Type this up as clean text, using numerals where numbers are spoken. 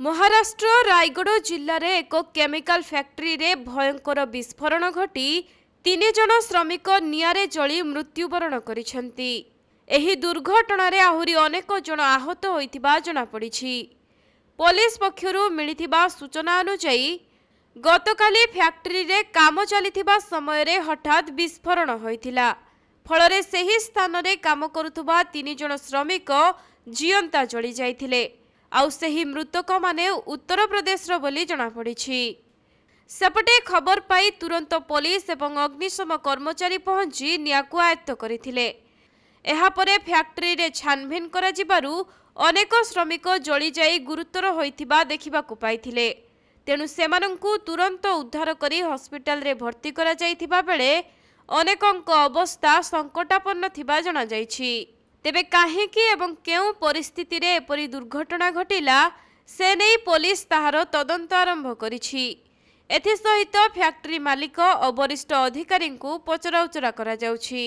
महाराष्ट्र रायगढ़ जिले में एक केमिकल फैक्ट्री रे भयंकर विस्फोरण घटी 3 जन श्रमिक निआरे जली मृत्युवरण करिसेंती। एही दुर्घटना रे आहुरी अनेक जन आहत होइतिबा जणा पड़िछि। पुलिस पक्षरु मिलिथिबा सूचना अनुसार गतकाली फैक्ट्री रे काम चलिथिबा समय रे हठात विस्फोरण होइथिला। फलरे सेही स्थान रे काम करुथुबा 3 जन श्रमिक जियंता जली जाइथिले। आउ सेही मृतक माने उत्तर प्रदेश बोली जना पड़िछि। सेपटे खबर पाई तुरंत पुलिस एवं अग्निशम कर्मचारी पहुंची नियाकु आयत्त करथिले। एहा परे फैक्ट्री रे छानभिन करा जिबारु अनेक श्रमिक जली जाई गुरुतर होइथिबा देखिबाकु पाइथिले। तेनु सेमानंकु तुरंत उद्धार करी हॉस्पिटल रे भर्ती करा जाइथिबा बेले अनेकंक अवस्था संकटापन्न थिबा जणा जाइछि। तेबे काहेकि एवं केउ परिस्थिति रे एपरि दुर्घटना घटिला से नै पुलिस ताहार तदंत आरंभ करिछि। एथि सहित फैक्ट्री मालिक और वरिष्ठ अधिकारी को पचराउचरा करा जाउछि।